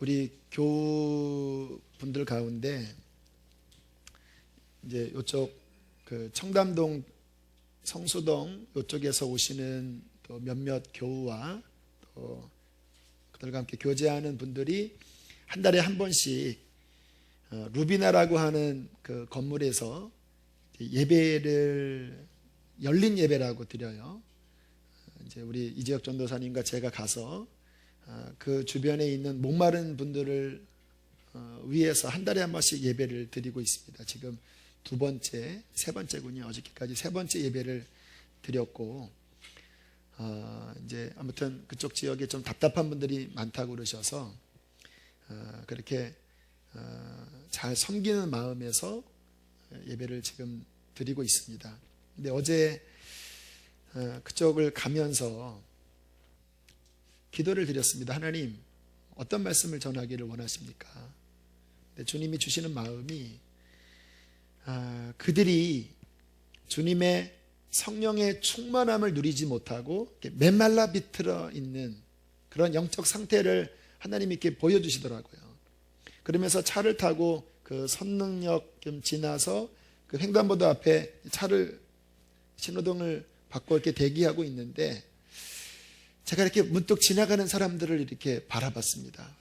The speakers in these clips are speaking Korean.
우리 교우분들 가운데 이제 요쪽 그 청담동 성수동 요쪽에서 오시는 또 몇몇 교우와 또 그들과 함께 교제하는 분들이 한 달에 한 번씩 루비나라고 하는 그 건물에서 예배를 열린 예배라고 드려요. 이제 우리 이재혁 전도사님과 제가 가서 그 주변에 있는 목마른 분들을 위해서 한 달에 한 번씩 예배를 드리고 있습니다. 지금 두 번째, 세 번째군요. 어저께까지 세 번째 예배를 드렸고, 이제 아무튼 그쪽 지역에 좀 답답한 분들이 많다고 그러셔서 그렇게 잘 섬기는 마음에서 예배를 지금 드리고 있습니다. 근데 어제 그쪽을 가면서 기도를 드렸습니다. 하나님, 어떤 말씀을 전하기를 원하십니까? 근데 주님이 주시는 마음이 그들이 주님의 성령의 충만함을 누리지 못하고 메말라 비틀어 있는 그런 영적 상태를 하나님이 이렇게 보여주시더라고요. 그러면서 차를 타고 그 선능력 좀 지나서 그 횡단보도 앞에 차를 신호등을 받고 이렇게 대기하고 있는데 제가 이렇게 문득 지나가는 사람들을 이렇게 바라봤습니다.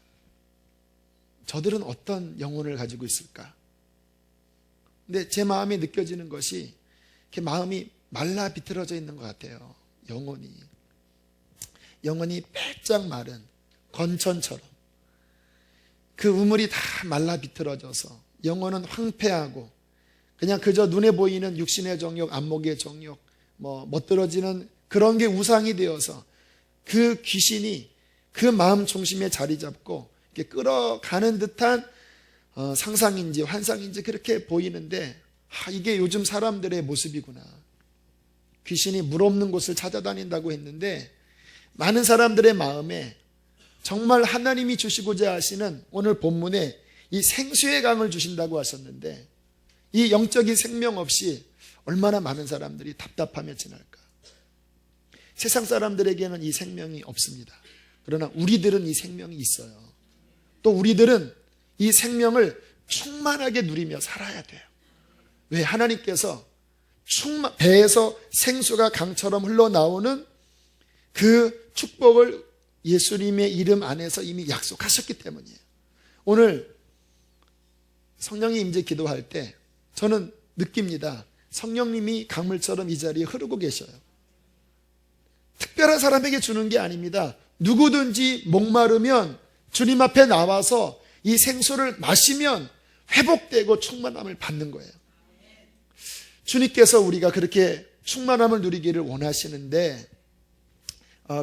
저들은 어떤 영혼을 가지고 있을까? 근데 제 마음에 느껴지는 것이 이렇게 마음이 말라 비틀어져 있는 것 같아요. 영혼이 빼짝 마른 건천처럼 그 우물이 다 말라 비틀어져서 영혼은 황폐하고 그냥 그저 눈에 보이는 육신의 정욕, 안목의 정욕, 멋들어지는 그런 게 우상이 되어서 그 귀신이 그 마음 중심에 자리 잡고 이렇게 끌어가는 듯한 상상인지 환상인지 그렇게 보이는데 이게 요즘 사람들의 모습이구나. 귀신이 물 없는 곳을 찾아다닌다고 했는데 많은 사람들의 마음에 정말 하나님이 주시고자 하시는 오늘 본문에 이 생수의 강을 주신다고 하셨는데 이 영적인 생명 없이 얼마나 많은 사람들이 답답하며 지날까. 세상 사람들에게는 이 생명이 없습니다. 그러나 우리들은 이 생명이 있어요. 또 우리들은 이 생명을 충만하게 누리며 살아야 돼요. 왜? 하나님께서 배에서 생수가 강처럼 흘러나오는 그 축복을 예수님의 이름 안에서 이미 약속하셨기 때문이에요. 오늘 성령이 임재 기도할 때 저는 느낍니다. 성령님이 강물처럼 이 자리에 흐르고 계셔요. 특별한 사람에게 주는 게 아닙니다. 누구든지 목마르면 주님 앞에 나와서 이 생수를 마시면 회복되고 충만함을 받는 거예요. 주님께서 우리가 그렇게 충만함을 누리기를 원하시는데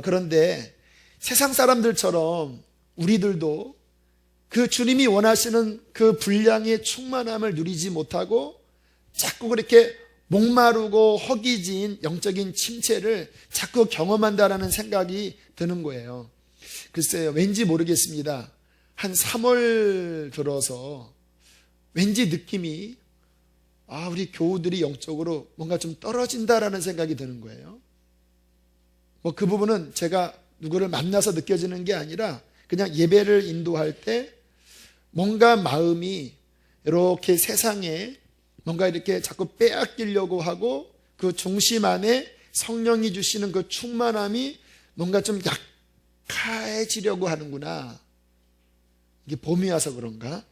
그런데 세상 사람들처럼 우리들도 그 주님이 원하시는 그 분량의 충만함을 누리지 못하고 자꾸 그렇게 목마르고 허기진 영적인 침체를 자꾸 경험한다라는 생각이 드는 거예요. 글쎄요, 왠지 모르겠습니다. 한 3월 들어서 왠지 느낌이 우리 교우들이 영적으로 뭔가 좀 떨어진다라는 생각이 드는 거예요. 그 부분은 제가 누구를 만나서 느껴지는 게 아니라 그냥 예배를 인도할 때 뭔가 마음이 이렇게 세상에 뭔가 이렇게 자꾸 빼앗기려고 하고 그 중심 안에 성령이 주시는 그 충만함이 뭔가 좀 약해지려고 하는구나. 이게 봄이 와서 그런가?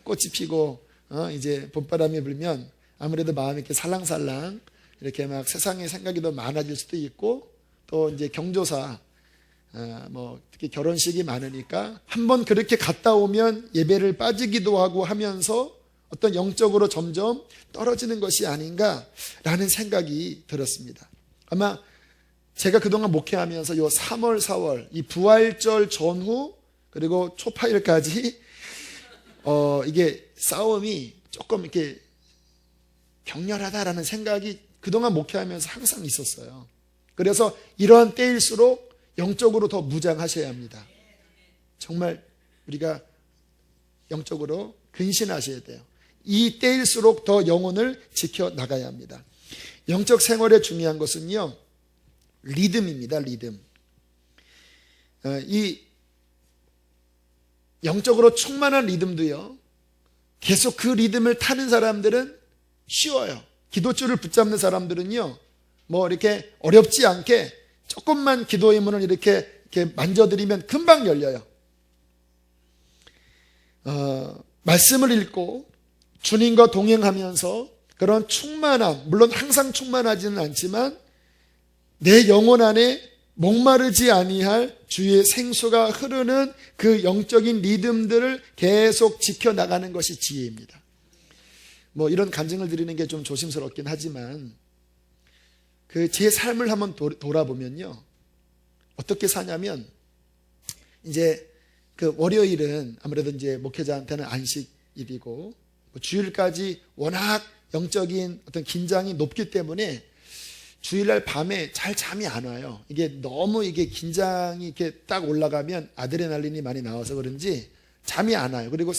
꽃이 피고 이제 봄바람이 불면 아무래도 마음이 이렇게 살랑살랑 이렇게 막 세상의 생각이 더 많아질 수도 있고 또 이제 경조사 특히 결혼식이 많으니까 한번 그렇게 갔다 오면 예배를 빠지기도 하고 하면서 어떤 영적으로 점점 떨어지는 것이 아닌가라는 생각이 들었습니다. 아마 제가 그동안 목회하면서 요 3월, 4월 이 부활절 전후 그리고 초파일까지 이게 싸움이 조금 이렇게 격렬하다라는 생각이 그동안 목회하면서 항상 있었어요. 그래서 이러한 때일수록 영적으로 더 무장하셔야 합니다. 정말 우리가 영적으로 근신하셔야 돼요. 이 때일수록 더 영혼을 지켜나가야 합니다. 영적 생활에 중요한 것은요, 리듬입니다. 리듬. 이 영적으로 충만한 리듬도요, 계속 그 리듬을 타는 사람들은 쉬워요. 기도줄을 붙잡는 사람들은요, 뭐 이렇게 어렵지 않게 조금만 기도의 문을 이렇게 만져드리면 금방 열려요. 말씀을 읽고 주님과 동행하면서 그런 충만함, 물론 항상 충만하지는 않지만 내 영혼 안에 목마르지 아니할 주의 생수가 흐르는 그 영적인 리듬들을 계속 지켜나가는 것이 지혜입니다. 뭐 이런 간증을 드리는 게 좀 조심스럽긴 하지만 제 삶을 한번 돌아보면요, 어떻게 사냐면, 이제 월요일은 아무래도 이제 목회자한테는 안식일이고, 주일까지 워낙 영적인 어떤 긴장이 높기 때문에 주일날 밤에 잘 잠이 안 와요. 이게 너무 긴장이 이렇게 딱 올라가면 아드레날린이 많이 나와서 그런지 잠이 안 와요. 그리고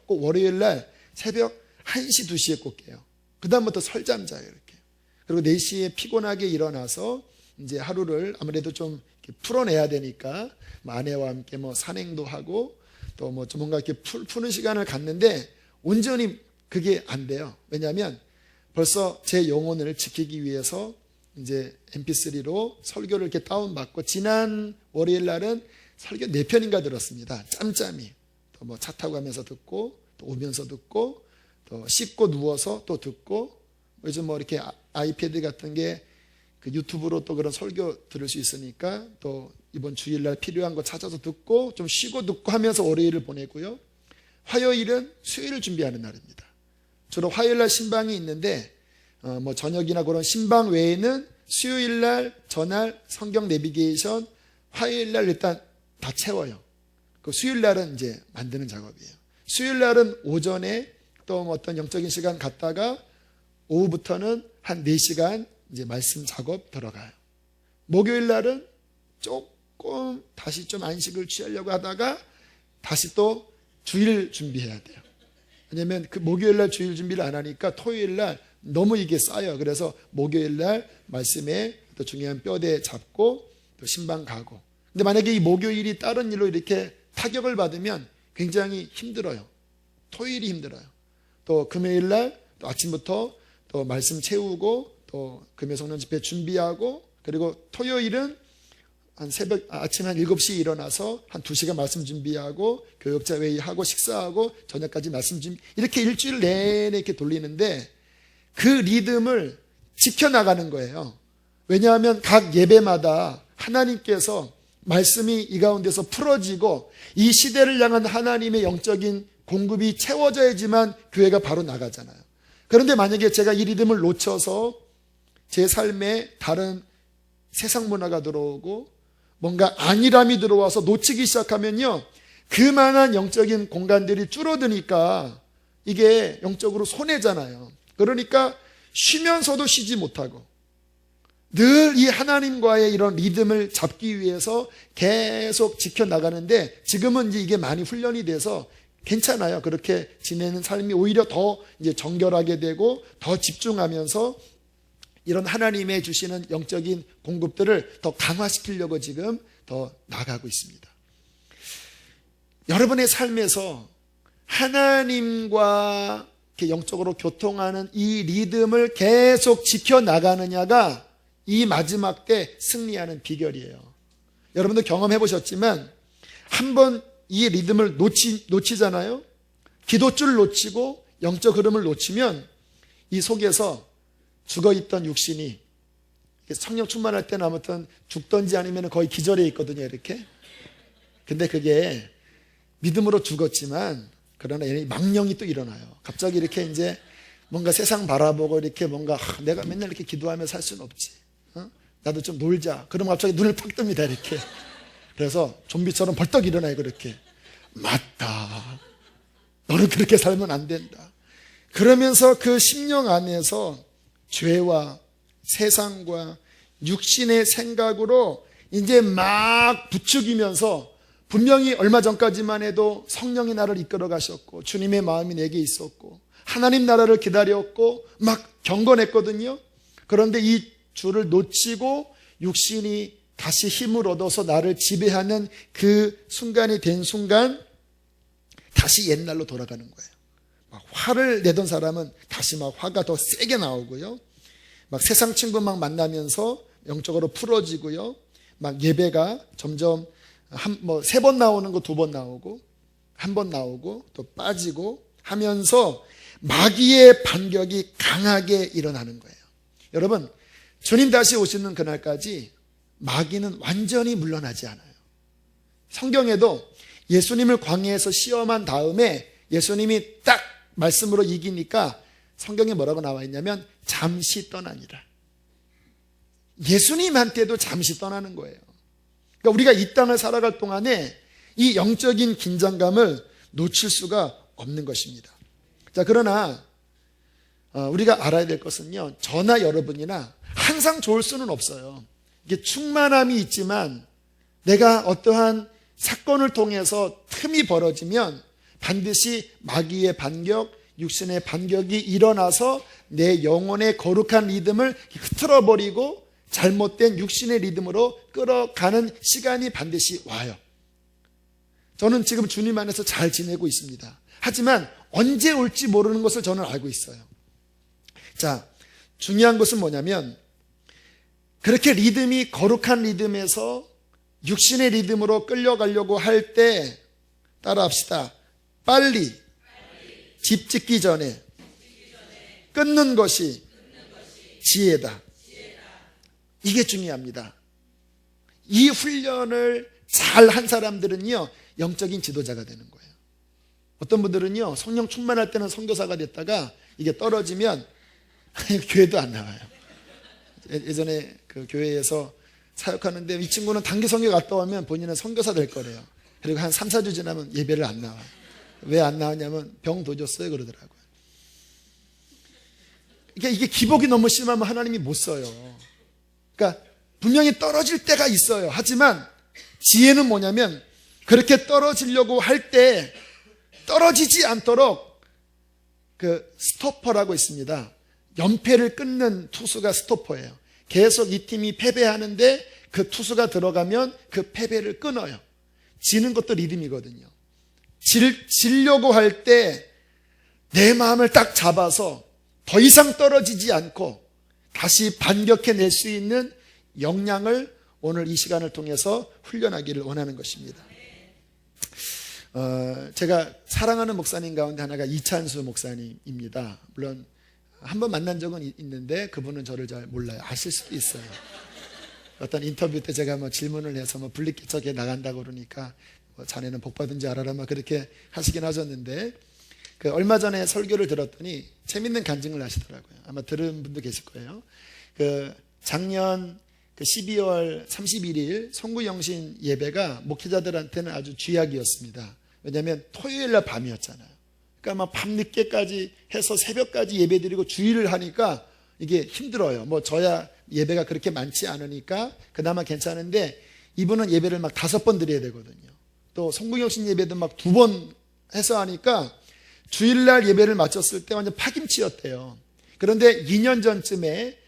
꼭 월요일날 새벽 1시, 2시에 꼭 깨요. 그 다음부터 설잠 자요, 이렇게. 그리고 4시에 피곤하게 일어나서 이제 하루를 아무래도 좀 풀어내야 되니까 아내와 함께 산행도 하고 또 뭔가 이렇게 푸는 시간을 갖는데 온전히 그게 안 돼요. 왜냐하면 벌써 제 영혼을 지키기 위해서 이제 mp3로 설교를 이렇게 다운받고, 지난 월요일 날은 설교 4편인가 들었습니다. 짬짬이. 또 차 타고 가면서 듣고, 또 오면서 듣고, 또 씻고 누워서 또 듣고, 요즘 이렇게 아이패드 같은 게 유튜브로 또 그런 설교 들을 수 있으니까 또 이번 주일날 필요한 거 찾아서 듣고 좀 쉬고 듣고 하면서 월요일을 보내고요. 화요일은 수요일을 준비하는 날입니다. 주로 화요일날 신방이 있는데 저녁이나 그런 신방 외에는 수요일날 전날 성경 내비게이션, 화요일날 일단 다 채워요. 그 수요일날은 이제 만드는 작업이에요. 수요일날은 오전에 또 어떤 영적인 시간 갖다가 오후부터는 한 4시간 이제 말씀 작업 들어가요. 목요일날은 조금 다시 좀 안식을 취하려고 하다가 다시 또 주일 준비해야 돼요. 왜냐면 목요일날 주일 준비를 안 하니까 토요일날 너무 이게 쌓여요. 그래서 목요일날 말씀에 또 중요한 뼈대 잡고 또 신방 가고. 근데 만약에 이 목요일이 다른 일로 이렇게 타격을 받으면 굉장히 힘들어요. 토요일이 힘들어요. 또 금요일날 또 아침부터 또 말씀 채우고 또 금요 성령 집회 준비하고, 그리고 토요일은 아침 한 7시에 일어나서 한 2시간 말씀 준비하고 교역자 회의하고 식사하고 저녁까지 말씀 준비, 이렇게 일주일 내내 이렇게 돌리는데 그 리듬을 지켜나가는 거예요. 왜냐하면 각 예배마다 하나님께서 말씀이 이 가운데서 풀어지고 이 시대를 향한 하나님의 영적인 공급이 채워져야지만 교회가 바로 나가잖아요. 그런데 만약에 제가 이 리듬을 놓쳐서 제 삶에 다른 세상 문화가 들어오고 뭔가 안일함이 들어와서 놓치기 시작하면요, 그만한 영적인 공간들이 줄어드니까 이게 영적으로 손해잖아요. 그러니까 쉬면서도 쉬지 못하고 늘 이 하나님과의 이런 리듬을 잡기 위해서 계속 지켜나가는데, 지금은 이제 이게 많이 훈련이 돼서 괜찮아요. 그렇게 지내는 삶이 오히려 더 이제 정결하게 되고 더 집중하면서 이런 하나님의 주시는 영적인 공급들을 더 강화시키려고 지금 더 나가고 있습니다. 여러분의 삶에서 하나님과 영적으로 교통하는 이 리듬을 계속 지켜나가느냐가 이 마지막 때 승리하는 비결이에요. 여러분도 경험해 보셨지만 한번 이 리듬을 놓치잖아요. 기도줄 놓치고 영적 흐름을 놓치면 이 속에서 죽어있던 육신이, 성령 충만할 때는 아무튼 죽던지 아니면 거의 기절해 있거든요, 이렇게. 근데 그게 믿음으로 죽었지만 그러나 망령이 또 일어나요. 갑자기 이렇게 이제 뭔가 세상 바라보고 이렇게 뭔가 내가 맨날 이렇게 기도하며 살 수는 없지, 나도 좀 놀자. 그러면 갑자기 눈을 팍 뜹니다, 이렇게. 그래서 좀비처럼 벌떡 일어나요, 그렇게. 맞다, 너는 그렇게 살면 안 된다. 그러면서 그 심령 안에서 죄와 세상과 육신의 생각으로 이제 막 부추기면서, 분명히 얼마 전까지만 해도 성령이 나를 이끌어 가셨고 주님의 마음이 내게 있었고 하나님 나라를 기다렸고 막 경건했거든요. 그런데 이 주를 놓치고 육신이 다시 힘을 얻어서 나를 지배하는 그 순간이 된 순간, 다시 옛날로 돌아가는 거예요. 막 화를 내던 사람은 다시 막 화가 더 세게 나오고요. 막 세상 친구 막 만나면서 영적으로 풀어지고요. 막 예배가 점점 세 번 나오는 거 2번 나오고 1번 나오고 또 빠지고 하면서 마귀의 반격이 강하게 일어나는 거예요. 여러분, 주님 다시 오시는 그날까지 마귀는 완전히 물러나지 않아요. 성경에도 예수님을 광야에서 시험한 다음에 예수님이 딱 말씀으로 이기니까 성경에 뭐라고 나와 있냐면 잠시 떠나니라. 예수님한테도 잠시 떠나는 거예요. 그러니까 우리가 이 땅을 살아갈 동안에 이 영적인 긴장감을 놓칠 수가 없는 것입니다. 자, 그러나 우리가 알아야 될 것은요, 저나 여러분이나 항상 좋을 수는 없어요. 이게 충만함이 있지만 내가 어떠한 사건을 통해서 틈이 벌어지면 반드시 마귀의 반격, 육신의 반격이 일어나서 내 영혼의 거룩한 리듬을 흐트러버리고 잘못된 육신의 리듬으로 끌어가는 시간이 반드시 와요. 저는 지금 주님 안에서 잘 지내고 있습니다. 하지만 언제 올지 모르는 것을 저는 알고 있어요. 자, 중요한 것은 뭐냐면 그렇게 리듬이 거룩한 리듬에서 육신의 리듬으로 끌려가려고 할 때 따라합시다. 빨리 집 짓기 전에 끊는 것이 지혜다. 이게 중요합니다. 이 훈련을 잘 한 사람들은요, 영적인 지도자가 되는 거예요. 어떤 분들은요, 성령 충만할 때는 선교사가 됐다가 이게 떨어지면 교회도 안 나와요. 예전에 그 교회에서 사역하는데 이 친구는 단기 선교 갔다 오면 본인은 선교사 될 거래요. 그리고 한 3, 4주 지나면 예배를 안 나와요. 왜 안 나왔냐면 병 도졌어요 그러더라고요. 그러니까 이게 기복이 너무 심하면 하나님이 못 써요. 그러니까 분명히 떨어질 때가 있어요. 하지만 지혜는 뭐냐면 그렇게 떨어지려고 할 때 떨어지지 않도록 그 스토퍼라고 있습니다. 연패를 끊는 투수가 스토퍼예요. 계속 이 팀이 패배하는데 그 투수가 들어가면 그 패배를 끊어요. 지는 것도 리듬이거든요. 지려고 할 때 내 마음을 딱 잡아서 더 이상 떨어지지 않고 다시 반격해낼 수 있는 역량을 오늘 이 시간을 통해서 훈련하기를 원하는 것입니다. 제가 사랑하는 목사님 가운데 하나가 이찬수 목사님입니다. 물론 한번 만난 적은 있는데 그분은 저를 잘 몰라요. 아실 수도 있어요. 어떤 인터뷰 때 제가 뭐 질문을 해서 뭐 분리기척에 나간다고 그러니까 뭐 자네는 복 받은 줄 알아라 막 그렇게 하시긴 하셨는데 그 얼마 전에 설교를 들었더니 재밌는 간증을 하시더라고요. 아마 들은 분도 계실 거예요. 그 작년 12월 31일 송구영신 예배가 목회자들한테는 아주 쥐약이었습니다. 왜냐하면 토요일날 밤이었잖아요. 그러니까 막 밤늦게까지 해서 새벽까지 예배드리고 주일을 하니까 이게 힘들어요. 뭐 저야 예배가 그렇게 많지 않으니까 그나마 괜찮은데 이분은 예배를 막 5번 드려야 되거든요. 또 송구영신 예배도 막 2번 해서 하니까 주일날 예배를 마쳤을 때 완전 파김치였대요. 그런데 2년 전쯤에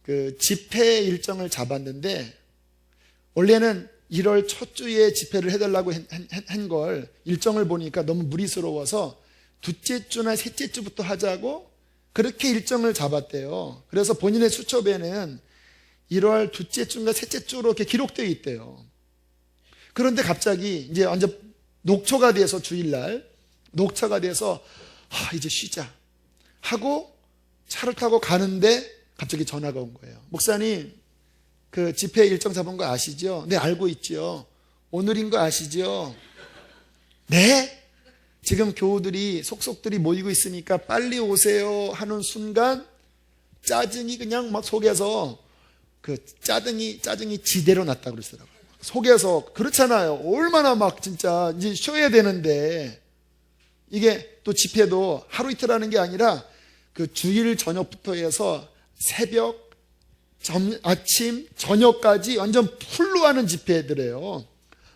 그 집회 일정을 잡았는데 원래는 1월 첫 주에 집회를 해달라고 한 걸 일정을 보니까 너무 무리스러워서 둘째 주나 셋째 주부터 하자고 그렇게 일정을 잡았대요. 그래서 본인의 수첩에는 1월 둘째 주인가 셋째 주로 이렇게 기록되어 있대요. 그런데 갑자기 이제 완전 녹초가 돼서 주일날 녹차가 돼서 이제 쉬자 하고 차를 타고 가는데 갑자기 전화가 온 거예요. 목사님, 그 집회 일정 잡은 거 아시죠? 네, 알고 있죠. 오늘인 거 아시죠? 네? 지금 교우들이 속속들이 모이고 있으니까 빨리 오세요 하는 순간 짜증이 그냥 막 속에서 그 짜증이 지대로 났다고 그러시더라고요. 속에서 그렇잖아요. 얼마나 막 진짜 이제 쉬어야 되는데 이게 또 집회도 하루 이틀 하는 게 아니라 그 주일 저녁부터 해서 새벽, 아침, 저녁까지 완전 풀로 하는 집회들이에요.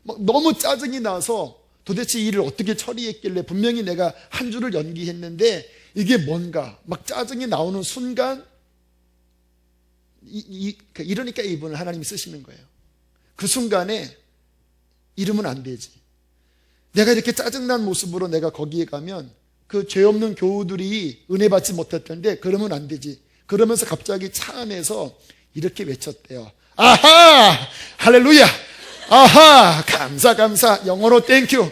막 너무 짜증이 나서 도대체 이 일을 어떻게 처리했길래 분명히 내가 한 주를 연기했는데 이게 뭔가 막 짜증이 나오는 순간 이러니까 이분을 하나님이 쓰시는 거예요. 그 순간에 이러면 안 되지. 내가 이렇게 짜증난 모습으로 내가 거기에 가면 그 죄 없는 교우들이 은혜 받지 못했던데 그러면 안 되지. 그러면서 갑자기 차 안에서 이렇게 외쳤대요. 아하! 할렐루야! 아하! 감사! 영어로 땡큐.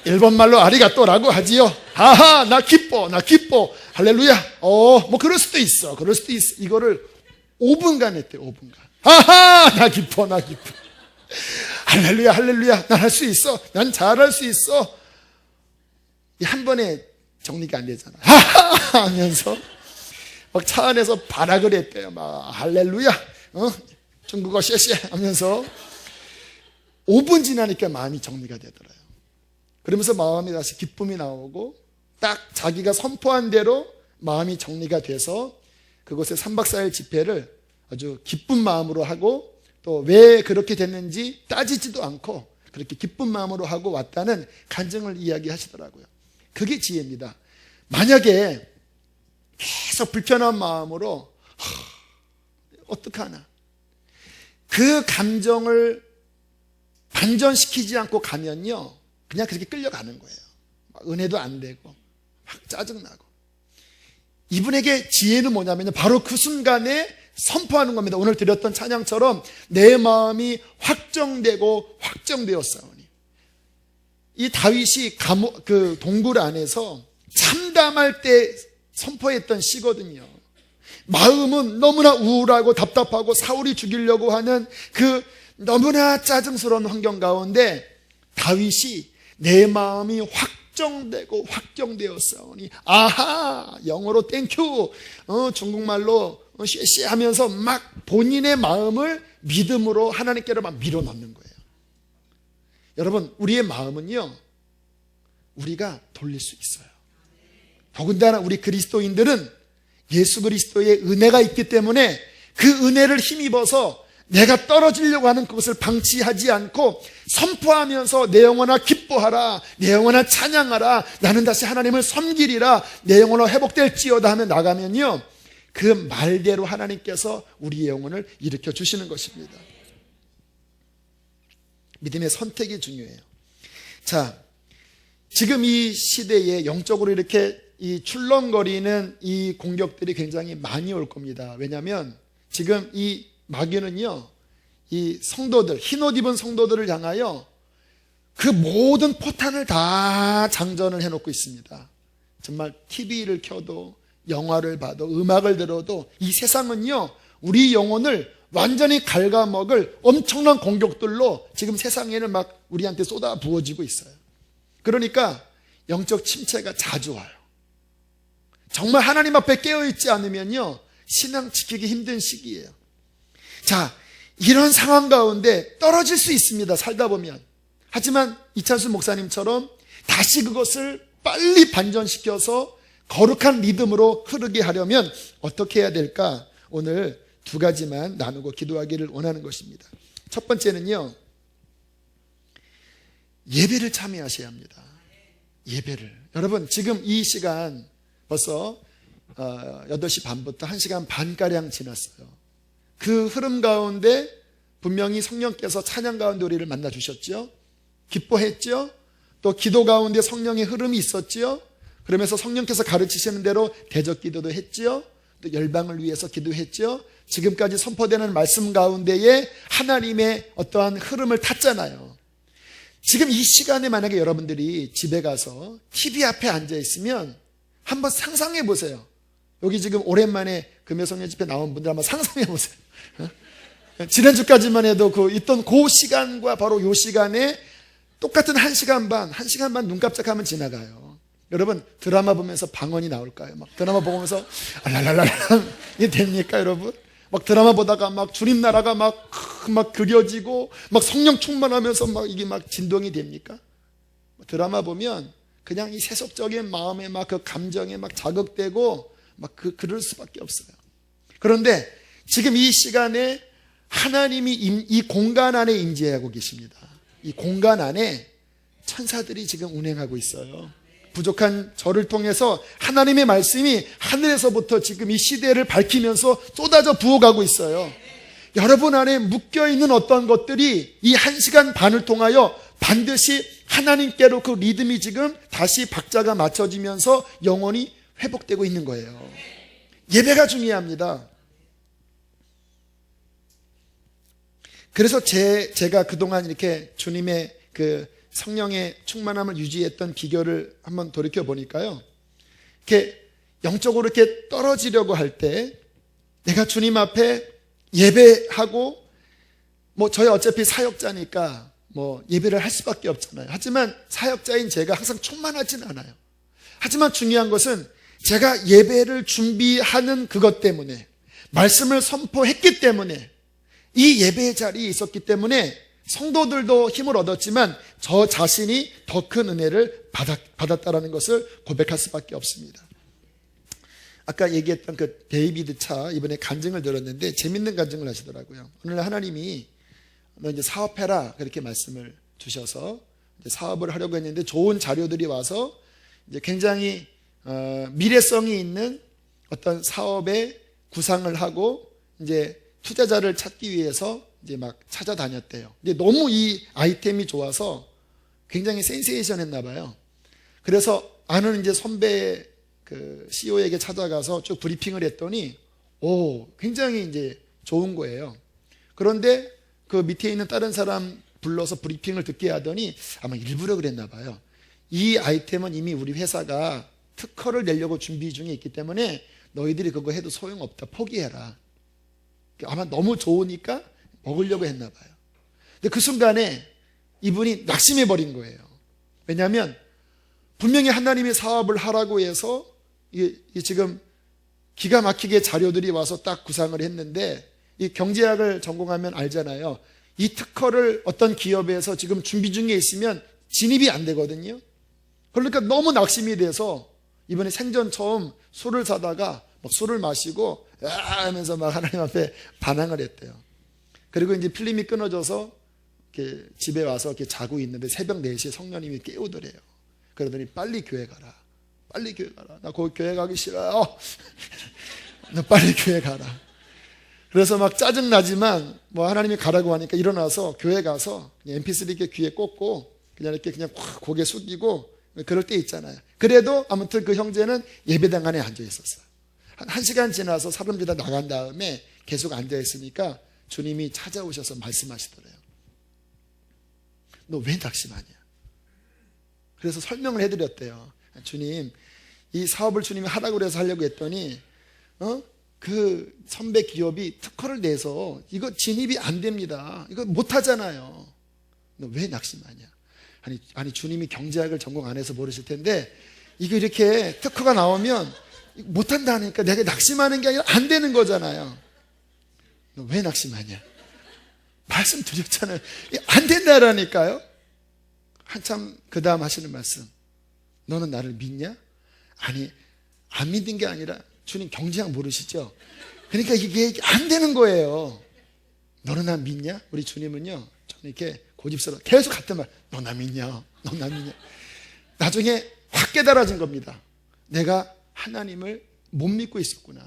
일본말로 아리가또라고 하지요. 아하! 나 기뻐! 할렐루야! 뭐 그럴 수도 있어. 이거를 5분간 했대요. 5분간. 아하! 나 기뻐. 할렐루야! 난 할 수 있어. 난 잘할 수 있어. 한 번에 정리가 안 되잖아. 하하! 하면서 막 차 안에서 발악을 했대요. 막 할렐루야, 중국어 쉐쉐 하면서 5분 지나니까 마음이 정리가 되더라고요. 그러면서 마음에 다시 기쁨이 나오고 딱 자기가 선포한 대로 마음이 정리가 돼서 그곳에 3박 4일 집회를 아주 기쁜 마음으로 하고 또 왜 그렇게 됐는지 따지지도 않고 그렇게 기쁜 마음으로 하고 왔다는 간증을 이야기하시더라고요. 그게 지혜입니다. 만약에 계속 불편한 마음으로 어떡하나 그 감정을 반전시키지 않고 가면요 그냥 그렇게 끌려가는 거예요. 은혜도 안 되고 막 짜증나고. 이분에게 지혜는 뭐냐면 바로 그 순간에 선포하는 겁니다. 오늘 드렸던 찬양처럼 내 마음이 확정되었사오니. 이 다윗이 그 동굴 안에서 참담할 때 선포했던 시거든요. 마음은 너무나 우울하고 답답하고 사울이 죽이려고 하는 그 너무나 짜증스러운 환경 가운데 다윗이 내 마음이 확정되었사오니 아하! 영어로 땡큐, 중국말로 쉐쉐 하면서 막 본인의 마음을 믿음으로 하나님께로 막 밀어넣는 거예요. 여러분, 우리의 마음은요 우리가 돌릴 수 있어요. 더군다나 우리 그리스도인들은 예수 그리스도의 은혜가 있기 때문에 그 은혜를 힘입어서 내가 떨어지려고 하는 그것을 방치하지 않고 선포하면서 내 영혼아 기뻐하라, 내 영혼아 찬양하라, 나는 다시 하나님을 섬기리라, 내 영혼아 회복될지어다 하며 나가면요 그 말대로 하나님께서 우리의 영혼을 일으켜 주시는 것입니다. 믿음의 선택이 중요해요. 자, 지금 이 시대에 영적으로 이렇게 이 출렁거리는 이 공격들이 굉장히 많이 올 겁니다. 왜냐하면 지금 이 마귀는요 이 성도들, 흰옷 입은 성도들을 향하여 그 모든 포탄을 다 장전을 해놓고 있습니다. 정말 TV를 켜도 영화를 봐도 음악을 들어도 이 세상은요 우리 영혼을 완전히 갉아먹을 엄청난 공격들로 지금 세상에는 막 우리한테 쏟아 부어지고 있어요. 그러니까 영적 침체가 자주 와요. 정말 하나님 앞에 깨어있지 않으면요 신앙 지키기 힘든 시기예요. 자, 이런 상황 가운데 떨어질 수 있습니다. 살다 보면. 하지만 이찬수 목사님처럼 다시 그것을 빨리 반전시켜서 거룩한 리듬으로 흐르게 하려면 어떻게 해야 될까? 오늘 2가지만 나누고 기도하기를 원하는 것입니다. 첫 번째는요 예배를 참여하셔야 합니다. 예배를. 여러분, 지금 이 시간 벌써 8시 반부터 1시간 반가량 지났어요. 그 흐름 가운데 분명히 성령께서 찬양 가운데 우리를 만나 주셨죠. 기뻐했죠. 또 기도 가운데 성령의 흐름이 있었죠. 그러면서 성령께서 가르치시는 대로 대적 기도도 했죠. 또 열방을 위해서 기도했죠. 지금까지 선포되는 말씀 가운데에 하나님의 어떠한 흐름을 탔잖아요. 지금 이 시간에 만약에 여러분들이 집에 가서 TV 앞에 앉아 있으면 한번 상상해 보세요. 여기 지금 오랜만에 금요성령 집회 나온 분들 한번 상상해 보세요. 지난주까지만 해도 있던 그 시간과 바로 이 시간에 똑같은 1시간 반 눈 깜짝하면 지나가요. 여러분, 드라마 보면서 방언이 나올까요? 막 드라마 보면서 알랄랄랄 이게 됩니까, 여러분? 막 드라마 보다가 막 주님 나라가 막 그려지고 막 성령 충만하면서 막 이게 막 진동이 됩니까? 드라마 보면 그냥 이 세속적인 마음에 막 그 감정에 막 자극되고 막 그럴 수밖에 없어요. 그런데 지금 이 시간에 하나님이 이 공간 안에 임재하고 계십니다. 이 공간 안에 천사들이 지금 운행하고 있어요. 부족한 저를 통해서 하나님의 말씀이 하늘에서부터 지금 이 시대를 밝히면서 쏟아져 부어가고 있어요. 여러분 안에 묶여있는 어떤 것들이 이 1시간 반을 통하여 반드시 하나님께로 그 리듬이 지금 다시 박자가 맞춰지면서 영혼이 회복되고 있는 거예요. 예배가 중요합니다. 그래서 제가 그동안 이렇게 주님의 그 성령의 충만함을 유지했던 비결을 한번 돌이켜 보니까요, 이렇게 영적으로 이렇게 떨어지려고 할 때 내가 주님 앞에 예배하고, 뭐 저희 어차피 사역자니까 뭐 예배를 할 수밖에 없잖아요. 하지만 사역자인 제가 항상 충만하진 않아요. 하지만 중요한 것은 제가 예배를 준비하는 그것 때문에, 말씀을 선포했기 때문에, 이 예배의 자리에 있었기 때문에 성도들도 힘을 얻었지만 저 자신이 더 큰 은혜를 받았다라는 것을 고백할 수밖에 없습니다. 아까 얘기했던 그 데이비드 차, 이번에 간증을 들었는데 재밌는 간증을 하시더라고요. 오늘 하나님이 너 이제 사업해라 그렇게 말씀을 주셔서 이제 사업을 하려고 했는데 좋은 자료들이 와서 이제 굉장히 미래성이 있는 어떤 사업에 구상을 하고 이제 투자자를 찾기 위해서 이제 막 찾아다녔대요. 근데 너무 이 아이템이 좋아서 굉장히 센세이션했나 봐요. 그래서 아는 이제 선배 그 CEO에게 찾아가서 쭉 브리핑을 했더니 굉장히 이제 좋은 거예요. 그런데 그 밑에 있는 다른 사람 불러서 브리핑을 듣게 하더니 아마 일부러 그랬나 봐요. 이 아이템은 이미 우리 회사가 특허를 내려고 준비 중에 있기 때문에 너희들이 그거 해도 소용없다. 포기해라. 아마 너무 좋으니까 먹으려고 했나 봐요. 근데 그 순간에 이분이 낙심해 버린 거예요. 왜냐하면 분명히 하나님의 사업을 하라고 해서 이게 지금 기가 막히게 자료들이 와서 딱 구상을 했는데, 이 경제학을 전공하면 알잖아요. 이 특허를 어떤 기업에서 지금 준비 중에 있으면 진입이 안 되거든요. 그러니까 너무 낙심이 돼서 이번에 생전 처음 술을 사다가 막 술을 마시고 하면서 막 하나님 앞에 반항을 했대요. 그리고 이제 필름이 끊어져서 이렇게 집에 와서 이렇게 자고 있는데 새벽 4시에 성령님이 깨우더래요. 그러더니 빨리 교회 가라. 빨리 교회 가라. 나 거기 교회 가기 싫어요. 너 빨리 교회 가라. 그래서 막 짜증나지만 뭐 하나님이 가라고 하니까 일어나서 교회 가서 MP3 이렇게 귀에 꽂고 그냥 이렇게 그냥 고개 숙이고 그럴 때 있잖아요. 그래도 아무튼 그 형제는 예배당 안에 앉아 있었어요. 한 시간 지나서 사람들이 다 나간 다음에 계속 앉아 있으니까 주님이 찾아오셔서 말씀하시더래요. 너 왜 낙심하냐? 그래서 설명을 해드렸대요. 주님, 이 사업을 주님이 하라고 그래서 하려고 했더니 그 선배 기업이 특허를 내서 이거 진입이 안 됩니다. 이거 못 하잖아요. 너 왜 낙심하냐? 아니 주님이 경제학을 전공 안 해서 모르실 텐데 이거 이렇게 특허가 나오면 못 한다니까 내가 낙심하는 게 아니라 안 되는 거잖아요. 너 왜 낙심하냐? 말씀드렸잖아요. 안 된다라니까요. 한참 그 다음 하시는 말씀. 너는 나를 믿냐? 아니, 안 믿는 게 아니라 주님 경제학 모르시죠? 그러니까 이게 안 되는 거예요. 너는 나 믿냐? 우리 주님은요, 저는 이렇게 고집스러워 계속 같은 말. 너 나 믿냐? 너 나 믿냐? 나중에 확 깨달아진 겁니다. 내가 하나님을 못 믿고 있었구나.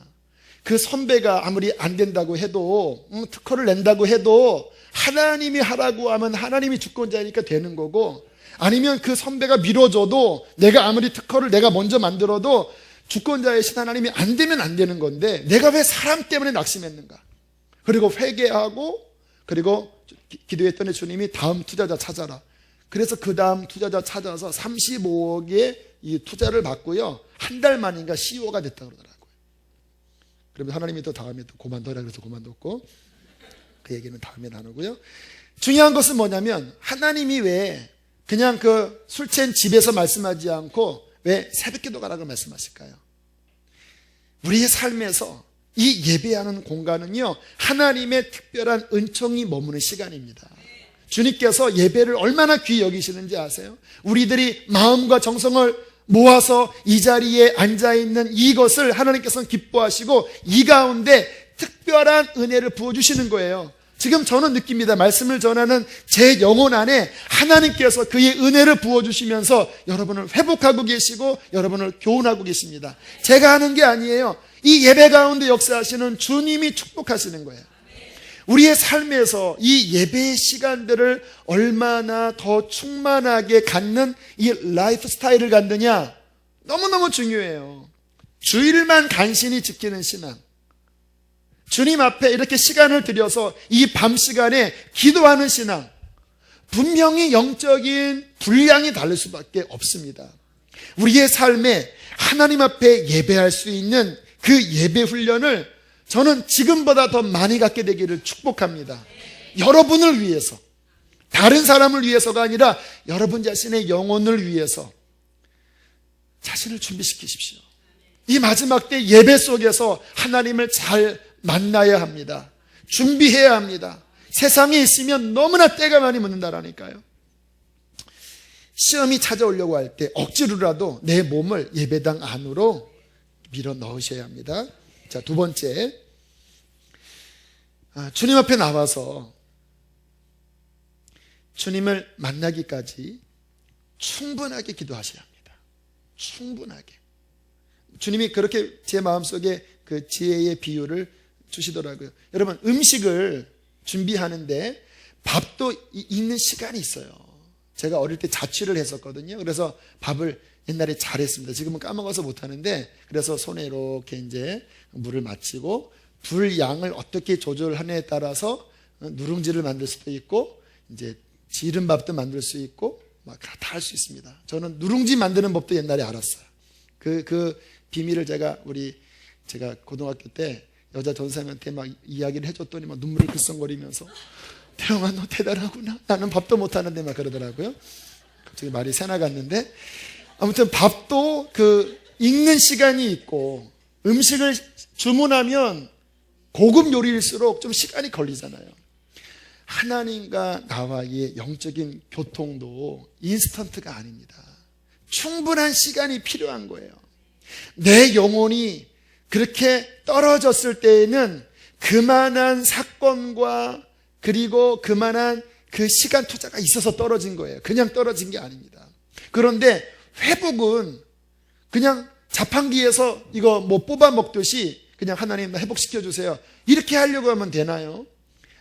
그 선배가 아무리 안 된다고 해도 특허를 낸다고 해도 하나님이 하라고 하면 하나님이 주권자니까 되는 거고, 아니면 그 선배가 밀어줘도 내가 아무리 특허를 내가 먼저 만들어도 주권자이신 하나님이 안 되면 안 되는 건데 내가 왜 사람 때문에 낙심했는가? 그리고 회개하고, 그리고 기도했더니 주님이 다음 투자자 찾아라. 그래서 그 다음 투자자 찾아서 35억의 이 투자를 받고요, 한 달 만인가 CEO가 됐다고 그러더라고요. 그러면 하나님이 또 다음에 또 그만둬라 그래서 그만뒀고, 그 얘기는 다음에 나누고요. 중요한 것은 뭐냐면 하나님이 왜 그냥 그 술 취한 집에서 말씀하지 않고 왜 새벽기도 가라고 말씀하실까요? 우리의 삶에서 이 예배하는 공간은요, 하나님의 특별한 은총이 머무는 시간입니다. 주님께서 예배를 얼마나 귀히 여기시는지 아세요? 우리들이 마음과 정성을 모아서 이 자리에 앉아있는 이것을 하나님께서는 기뻐하시고 이 가운데 특별한 은혜를 부어주시는 거예요. 지금 저는 느낍니다. 말씀을 전하는 제 영혼 안에 하나님께서 그의 은혜를 부어주시면서 여러분을 회복하고 계시고 여러분을 교훈하고 계십니다. 제가 하는 게 아니에요. 이 예배 가운데 역사하시는 주님이 축복하시는 거예요. 우리의 삶에서 이 예배의 시간들을 얼마나 더 충만하게 갖는 이 라이프 스타일을 갖느냐, 너무너무 중요해요. 주일만 간신히 지키는 신앙, 주님 앞에 이렇게 시간을 들여서 이 밤 시간에 기도하는 신앙, 분명히 영적인 분량이 다를 수밖에 없습니다. 우리의 삶에 하나님 앞에 예배할 수 있는 그 예배 훈련을 저는 지금보다 더 많이 갖게 되기를 축복합니다. 여러분을 위해서, 다른 사람을 위해서가 아니라 여러분 자신의 영혼을 위해서 자신을 준비시키십시오. 이 마지막 때 예배 속에서 하나님을 잘 만나야 합니다. 준비해야 합니다. 세상에 있으면 너무나 때가 많이 묻는다라니까요. 시험이 찾아오려고 할 때 억지로라도 내 몸을 예배당 안으로 밀어 넣으셔야 합니다. 자, 두 번째, 주님 앞에 나와서 주님을 만나기까지 충분하게 기도하셔야 합니다. 충분하게. 주님이 그렇게 제 마음속에 그 지혜의 비유를 주시더라고요. 여러분, 음식을 준비하는데 밥도 익는 시간이 있어요. 제가 어릴 때 자취를 했었거든요. 그래서 밥을 옛날에 잘했습니다. 지금은 까먹어서 못하는데, 그래서 손에 이렇게 이제 물을 맞추고 불 양을 어떻게 조절하느냐에 따라서 누룽지를 만들 수도 있고, 이제 지른 밥도 만들 수 있고, 막 다 할 수 있습니다. 저는 누룽지 만드는 법도 옛날에 알았어요. 그 비밀을 제가 고등학교 때 여자 전사님한테 막 이야기를 해줬더니 막 눈물을 글썽거리면서, 태영아 너 대단하구나, 나는 밥도 못하는데 막 그러더라고요. 갑자기 말이 새나갔는데, 아무튼 밥도 그 익는 시간이 있고, 음식을 주문하면 고급 요리일수록 좀 시간이 걸리잖아요. 하나님과 나와의 영적인 교통도 인스턴트가 아닙니다. 충분한 시간이 필요한 거예요. 내 영혼이 그렇게 떨어졌을 때에는 그만한 사건과 그리고 그만한 그 시간 투자가 있어서 떨어진 거예요. 그냥 떨어진 게 아닙니다. 그런데 회복은 그냥 자판기에서 이거 뭐 뽑아 먹듯이 그냥 하나님 회복시켜 주세요, 이렇게 하려고 하면 되나요?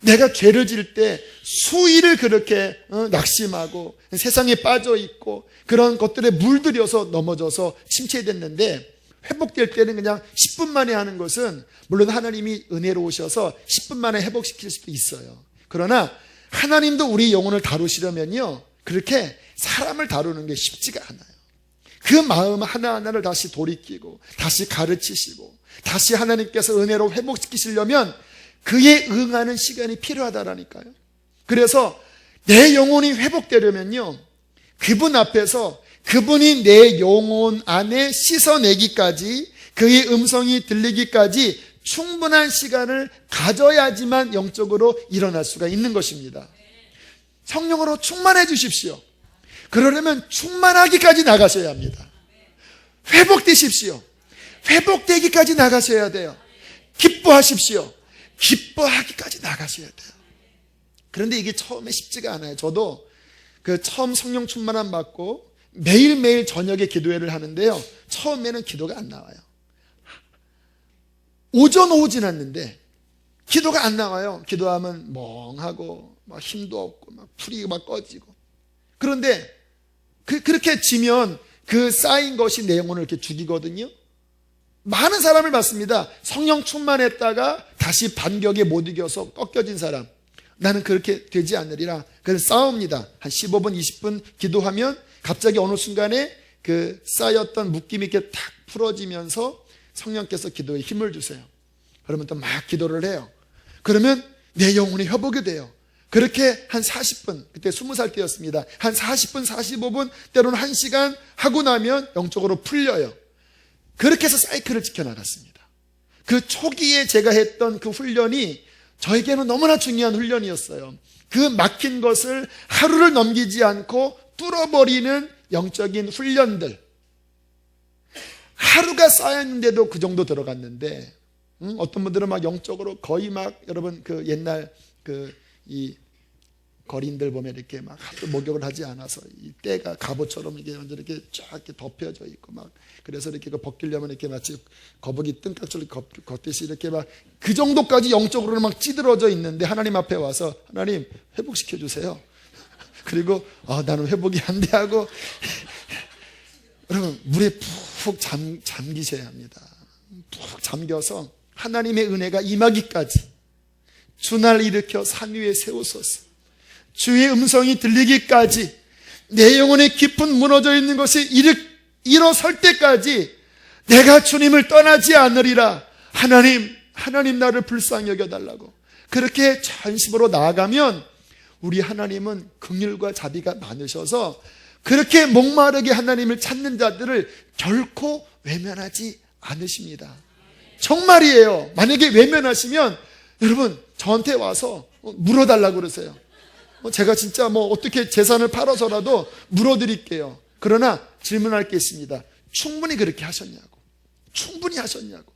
내가 죄를 지을 때 수일을 그렇게 낙심하고 세상에 빠져 있고 그런 것들에 물들여서 넘어져서 침체됐는데, 회복될 때는 그냥 10분 만에 하는 것은 물론 하나님이 은혜로우셔서 10분 만에 회복시킬 수도 있어요. 그러나 하나님도 우리 영혼을 다루시려면요, 그렇게 사람을 다루는 게 쉽지가 않아요. 그 마음 하나하나를 다시 돌이키고 다시 가르치시고 다시 하나님께서 은혜로 회복시키시려면 그에 응하는 시간이 필요하다라니까요. 그래서 내 영혼이 회복되려면요, 그분 앞에서 그분이 내 영혼 안에 씻어내기까지, 그의 음성이 들리기까지 충분한 시간을 가져야지만 영적으로 일어날 수가 있는 것입니다. 성령으로 충만해 주십시오. 그러려면 충만하기까지 나가셔야 합니다. 회복되십시오. 회복되기까지 나가셔야 돼요. 기뻐하십시오. 기뻐하기까지 나가셔야 돼요. 그런데 이게 처음에 쉽지가 않아요. 저도 그 처음 성령 충만함 받고 매일매일 저녁에 기도회를 하는데요, 처음에는 기도가 안 나와요. 오전 오후 지났는데 기도가 안 나와요. 기도하면 멍하고 막 힘도 없고 막 풀이 막 꺼지고. 그런데 그렇게 지면 그 쌓인 것이 내 영혼을 이렇게 죽이거든요. 많은 사람을 봤습니다. 성령 충만했다가 다시 반격에 못 이겨서 꺾여진 사람. 나는 그렇게 되지 않으리라. 그래서 싸웁니다. 한 15분 20분 기도하면 갑자기 어느 순간에 그 쌓였던 묶임이 이렇게 탁 풀어지면서 성령께서 기도에 힘을 주세요. 그러면 또 막 기도를 해요. 그러면 내 영혼이 회복이 돼요. 그렇게 한 40분, 그때 20살 때였습니다. 한 40분, 45분, 때로는 1시간 하고 나면 영적으로 풀려요. 그렇게 해서 사이클을 지켜나갔습니다. 그 초기에 제가 했던 그 훈련이 저에게는 너무나 중요한 훈련이었어요. 그 막힌 것을 하루를 넘기지 않고 뚫어버리는 영적인 훈련들. 하루가 쌓였는데도 그 정도 들어갔는데, 어떤 분들은 막 영적으로 거의 막 여러분 그 옛날 이 거린들 보면 이렇게 막 하도 목욕을 하지 않아서 이 때가 갑옷처럼 이게 완전 이렇게 쫙 이렇게 덮여져 있고 막 그래서 이렇게 벗기려면 이렇게 마치 거북이 뜬깍질 걷듯이 이렇게 막 그 정도까지 영적으로는 막 찌들어져 있는데 하나님 앞에 와서 하나님 회복시켜 주세요. 그리고 나는 회복이 안 돼 하고 여러분 물에 푹 잠기셔야 합니다. 푹 잠겨서 하나님의 은혜가 임하기까지 주날 일으켜 산 위에 세우소서. 주의 음성이 들리기까지 내 영혼의 깊은 무너져 있는 것이 일어설 때까지 내가 주님을 떠나지 않으리라. 하나님 나를 불쌍히 여겨달라고 그렇게 전심으로 나아가면 우리 하나님은 긍휼과 자비가 많으셔서 그렇게 목마르게 하나님을 찾는 자들을 결코 외면하지 않으십니다. 정말이에요. 만약에 외면하시면 여러분 저한테 와서 물어달라고 그러세요. 제가 진짜 어떻게 재산을 팔아서라도 물어드릴게요. 그러나 질문할 게 있습니다. 충분히 그렇게 하셨냐고. 충분히 하셨냐고.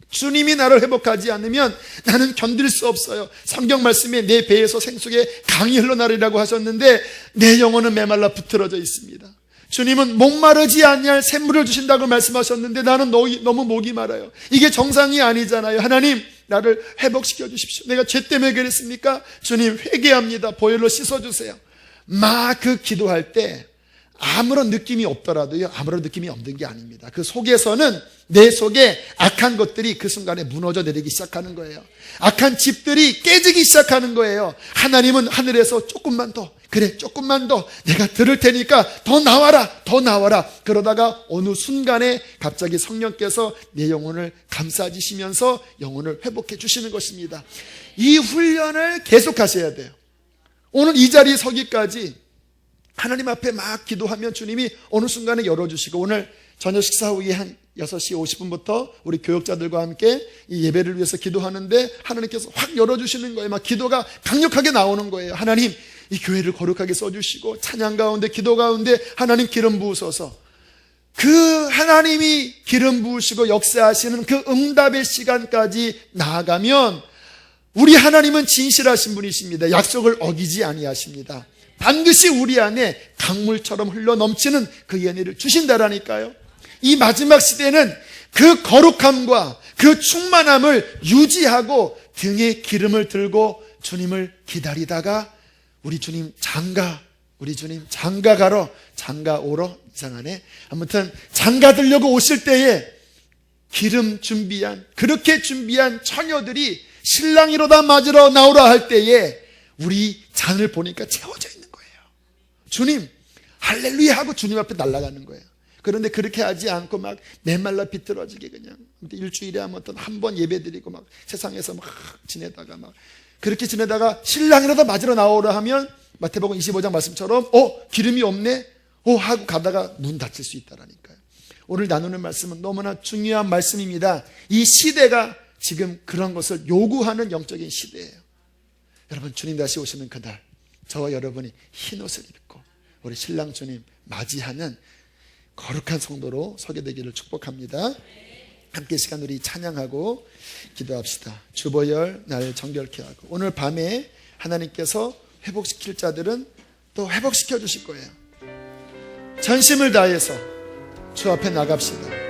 주님이 나를 회복하지 않으면 나는 견딜 수 없어요. 성경 말씀에 내 배에서 생수의 강이 흘러나리라고 하셨는데 내 영혼은 메말라 부트러져 있습니다. 주님은 목마르지 아니할 샘물을 주신다고 말씀하셨는데 나는 너무 목이 마라요. 이게 정상이 아니잖아요. 하나님 나를 회복시켜 주십시오. 내가 죄 때문에 그랬습니까? 주님 회개합니다. 보혈로 씻어주세요. 그 기도할 때 아무런 느낌이 없더라도요, 아무런 느낌이 없는 게 아닙니다. 그 속에서는 내 속에 악한 것들이 그 순간에 무너져 내리기 시작하는 거예요. 악한 집들이 깨지기 시작하는 거예요. 하나님은 하늘에서 조금만 더, 그래 조금만 더 내가 들을 테니까 더 나와라. 그러다가 어느 순간에 갑자기 성령께서 내 영혼을 감싸주시면서 영혼을 회복해 주시는 것입니다. 이 훈련을 계속하셔야 돼요. 오늘 이 자리에 서기까지 하나님 앞에 막 기도하면 주님이 어느 순간에 열어주시고, 오늘 저녁 식사 후에 한 6시 50분부터 우리 교역자들과 함께 이 예배를 위해서 기도하는데 하나님께서 확 열어주시는 거예요. 막 기도가 강력하게 나오는 거예요. 하나님 이 교회를 거룩하게 써주시고 찬양 가운데 기도 가운데 하나님 기름 부으소서. 그 하나님이 기름 부으시고 역사하시는 그 응답의 시간까지 나아가면 우리 하나님은 진실하신 분이십니다. 약속을 어기지 아니하십니다. 반드시 우리 안에 강물처럼 흘러넘치는 그 은혜를 주신다라니까요. 이 마지막 시대는 그 거룩함과 그 충만함을 유지하고 등에 기름을 들고 주님을 기다리다가 우리 주님 장가 오러 이상하네. 아무튼 장가 들려고 오실 때에 그렇게 준비한 처녀들이 신랑이로다 맞으러 나오라 할 때에 우리 잔을 보니까 채워져 있는 거예요. 주님 할렐루야 하고 주님 앞에 날아가는 거예요. 그런데 그렇게 하지 않고 막 메말라 비틀어지게 그냥 일주일에 한 번 예배 드리고 막 세상에서 막 지내다가 막 그렇게 지내다가 신랑이라도 맞으러 나오라 하면 마태복음 25장 말씀처럼 기름이 없네 하고 가다가 문 닫힐 수 있다라니까요. 오늘 나누는 말씀은 너무나 중요한 말씀입니다. 이 시대가 지금 그런 것을 요구하는 영적인 시대예요. 여러분 주님 다시 오시는 그날 저와 여러분이 흰 옷을 입고 우리 신랑 주님 맞이하는 거룩한 성도로 서게 되기를 축복합니다. 함께 시간 우리 찬양하고 기도합시다. 주보혈 날 정결케 하고 오늘 밤에 하나님께서 회복시킬 자들은 또 회복시켜 주실 거예요. 전심을 다해서 주 앞에 나갑시다.